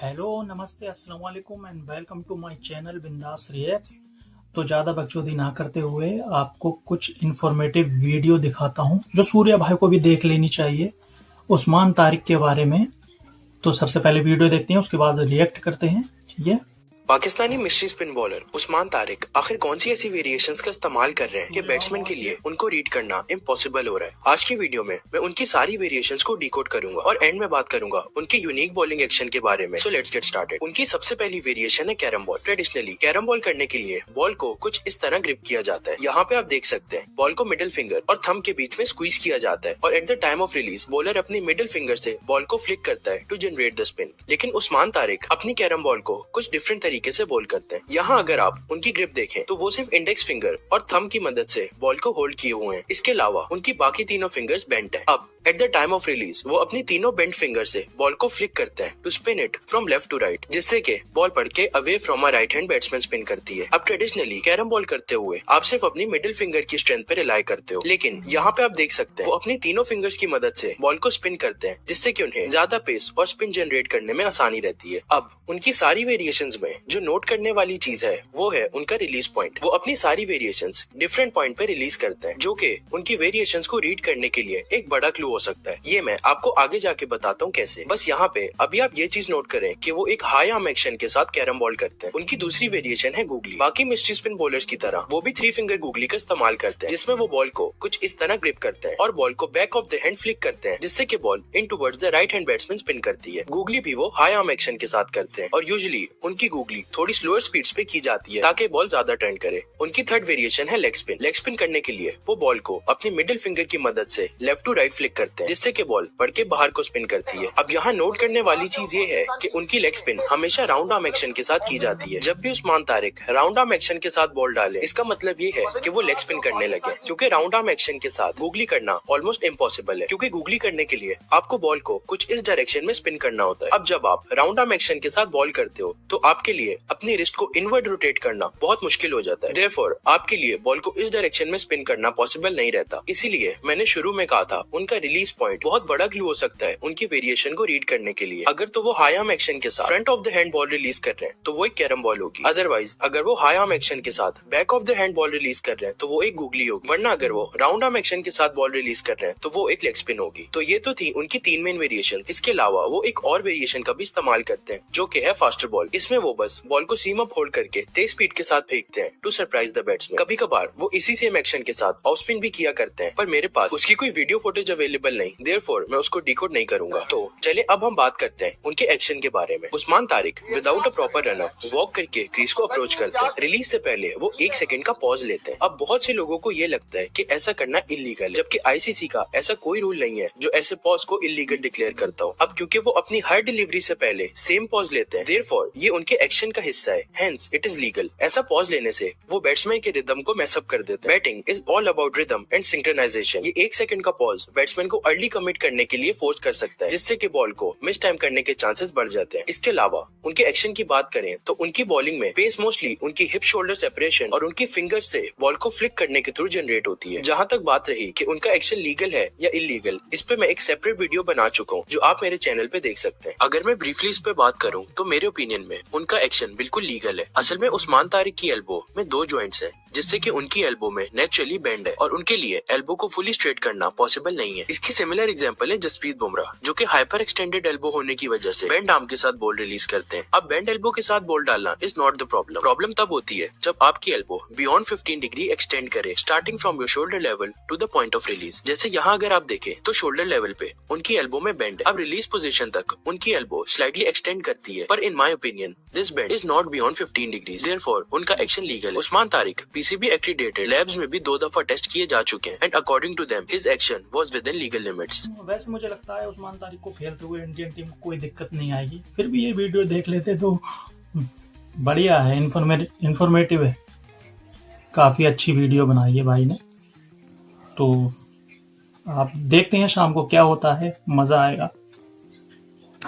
Hello नमस्ते अस्सलाम वालेकुम and welcome to my channel Bindaas reacts. तो ज़्यादा बकचोदी ना करते हुए आपको कुछ इन्फॉर्मेटिव वीडियो दिखाता हूं जो सूर्या भाई को भी देख लेनी चाहिए उस्मान तारिक के बारे में। तो सबसे पहले वीडियो देखते हैं, उसके बाद रिएक्ट करते हैं। ठीक है। Pakistani mystery spin bowler Usman Tariq आखिर कौन सी ऐसी वेरिएशंस का इस्तेमाल कर रहे हैं कि बैट्समैन के लिए उनको रीड करना इम्पॉसिबल हो रहा है। आज की वीडियो में मैं उनकी सारी वेरिएशंस को डिकोड करूंगा और एंड में बात करूंगा उनके यूनिक बॉलिंग एक्शन के बारे में। So let's get started. उनकी सबसे पहली वेरिएशन है carrom ball. Traditionally carrom ball करने के लिए बॉल को कुछ इस तरह ग्रिप किया जाता है। यहाँ पे आप देख सकते हैं बॉल को मिडिल फिंगर और थंब के बीच में स्क्वीज किया जाता है और eight the time of release bowler अपनी मिडिल फिंगर से बॉल को फ्लिक करता है टू जनरेट द स्पिन। लेकिन उस्मान तारिक अपनी कैरम बॉल को कुछ डिफरेंट तरीके से बॉल करते हैं। यहाँ अगर आप उनकी ग्रिप देखें तो वो सिर्फ इंडेक्स फिंगर और थंब की मदद से बॉल को होल्ड किए हुए हैं। इसके अलावा उनकी बाकी तीनों फिंगर्स बेंट है। अब at the time of release वो अपनी तीनों बेंट फिंगर से बॉल को फ्लिक करते हैं to spin it from left to right, जिससे कि बॉल पड़ के away from a right hand batsman spin करती है। अब ट्रेडिशनली कैरम बॉल करते हुए आप सिर्फ अपनी मिडिल फिंगर की स्ट्रेंथ पे रिलाई करते हो, लेकिन यहाँ पे आप देख सकते हैं वो अपनी तीनों फिंगर्स की मदद से बॉल को स्पिन करते हैं, जिससे कि उन्हें ज्यादा पेस और स्पिन जनरेट करने में आसानी रहती है। अब उनकी सारी वेरिएशंस में जो नोट करने वाली चीज है वो है उनका रिलीज पॉइंट। वो अपनी सारी वेरिएशंस डिफरेंट पॉइंट पे रिलीज करते हैं, जो कि उनकी वेरिएशंस को रीड करने के लिए एक बड़ा क्लू हो सकता है। ये मैं आपको आगे जाके बताता हूँ कैसे। बस यहाँ पे अभी आप ये चीज नोट करें कि वो एक हाई आर्म एक्शन के साथ कैरम बॉल करते हैं। उनकी दूसरी वेरिएशन है गूगली। बाकी मिस्ट्री स्पिन बॉलर्स की तरह वो भी 3 फिंगर गूगली का इस्तेमाल करते हैं, जिसमें वो बॉल को कुछ इस तरह ग्रिप करते हैं और बॉल को back of the hand flick करते हैं, जिससे कि ball in towards the right hand batsman spin करती है। गूगली भी वो हाई आर्म एक्शन के साथ करते हैं और यूजुअली उनकी गूगली थोड़ी स्लोअर स्पीड्स पे की जाती है ताकि बॉल ज्यादा टर्न करे। उनकी थर्ड वेरिएशन है लेग स्पिन। लेग स्पिन करने के लिए वो बॉल को अपनी मिडिल फिंगर की मदद से लेफ्ट टू राइट फ्लिक करते हैं, जिससे कि बॉल पड़ के बाहर को स्पिन करती है। अब यहाँ नोट करने वाली चीज ये है कि उनकी लेग स्पिन हमेशा राउंड आर्म एक्शन के साथ की जाती है। जब भी Usman Tariq round arm action के साथ बॉल डाले, इसका मतलब ये है कि वो लेग स्पिन करने लगे, क्योंकि राउंड आर्म एक्शन के साथ गूगली करना ऑलमोस्ट इम्पॉसिबल है, क्योंकि गूगली करने के लिए आपको बॉल को कुछ इस डायरेक्शन में स्पिन करना होता है। अब जब आप राउंड आर्म एक्शन के साथ बॉल करते हो तो आपके लिए अपनी रिस्ट को इनवर्ड रोटेट करना बहुत मुश्किल हो जाता है। देयरफॉर आपके लिए बॉल को इस डायरेक्शन में स्पिन करना पॉसिबल नहीं रहता। इसीलिए मैंने शुरू में कहा था उनका रिलीज पॉइंट बहुत बड़ा क्लू हो सकता है उनकी वेरिएशन को रीड करने के लिए। अगर तो वो हाई आर्म एक्शन के साथ front of the hand ball release कर रहे हैं तो वो एक कैरम बॉल होगी। अदरवाइज अगर वो हाई आर्म एक्शन के साथ back of the hand ball release कर रहे हैं तो वो एक गूगली होगी, वरना अगर वो राउंड आर्म एक्शन के साथ बॉल रिलीज कर रहे हैं तो वो एक लेग स्पिन होगी। तो ये तो थी उनकी 3 मेन वेरिएशन। इसके अलावा वो एक और वेरिएशन का भी इस्तेमाल करते हैं, जो कि है फास्टर बॉल। इसमें वो बस बॉल को सीम अप होल्ड करके तेज स्पीड के साथ फेंकते हैं टू सरप्राइज द बैट्समैन। कभी कभार वो इसी सेम एक्शन के साथ ऑफ स्पिन भी किया करते हैं, पर मेरे पास उसकी कोई वीडियो फुटेज अवेलेबल नहीं, देयरफॉर मैं उसको डिकोड नहीं करूंगा। तो चलिए अब हम बात करते हैं उनके एक्शन के बारे में। Usman Tariq without a proper run up walk करके क्रीज को अप्रोच करते हैं। रिलीज से पहले वो 1 सेकंड का पॉज लेते हैं। अब बहुत से लोगों को ये लगता है कि ऐसा करना इलीगल है, जबकि आईसीसी का ऐसा कोई रूल नहीं है जो ऐसे पॉज को इलीगल डिक्लेयर करता हो। अब क्योंकि वो अपनी हर डिलीवरी से पहले सेम पॉज लेते हैं, देयरफॉर ये उनके एक्शन का हिस्सा है, हेंस इट इज लीगल। ऐसा पॉज लेने से वो बैट्समैन के रिदम को मैसअप कर देते हैं। Batting is all about rhythm and synchronization. ये 1 सेकंड का पॉज बैट्समैन को अर्ली कमिट करने के लिए फोर्स कर सकता है, जिससे कि बॉल को मिस टाइम करने के चांसेस बढ़ जाते हैं। इसके अलावा उनके एक्शन की बात करें तो उनकी बॉलिंग में पेस मोस्टली उनकी हिप शोल्डर सेपरेशन और उनकी फिंगर्स से बॉल को फ्लिक करने के थ्रू जनरेट होती है। जहां तक बात रही कि उनका एक्शन लीगल है या इलीगल, इस पे मैं एक सेपरेट वीडियो बना चुका हूँ जो आप मेरे चैनल पे देख सकते हैं। अगर मैं ब्रीफली इस पे बात करूँ तो मेरे ओपिनियन में उनका एक्शन बिल्कुल लीगल है। असल में उस्मान तारिक की एल्बो में 2 जॉइंट्स हैं, जिससे कि उनकी एल्बो में नेचुरली बेंड है और उनके लिए एल्बो को फुली स्ट्रेट करना पॉसिबल नहीं है। इसकी सिमिलर एग्जांपल है जसप्रीत बुमराह, जो कि हाइपर एक्सटेंडेड एल्बो होने की वजह से बेंड आर्म के साथ बॉल रिलीज करते हैं। अब बेंड एल्बो के साथ बॉल डालना is not the problem. Problem तब होती है जब आपकी एल्बो बियॉन्ड 15 डिग्री एक्सटेंड करे, starting from your shoulder level to the point of release. जैसे यहाँ अगर आप देखें तो शोल्डर लेवल पे उनकी एल्बो में बेंड है। अब रिलीज पोजीशन तक उनकी एल्बो स्लाइटली एक्सटेंड करती है, पर in my opinion this bend is not beyond 15 degree, therefore उनका एक्शन लीगल है। Usman Tariq PCB accredited labs में भी 2 दफा टेस्ट किए जा चुके हैं and according to them his action was within legal limits. वैसे मुझे लगता है उस्मान तारिक को खेलते हुए इंडियन टीम को कोई दिक्कत नहीं आएगी। फिर भी ये वीडियो देख लेते तो बढ़िया है, इंफॉर्मेटिव है, काफी अच्छी वीडियो बनाई है भाई ने। तो आप देखते हैं शाम को क्या होता है, मजा आएगा।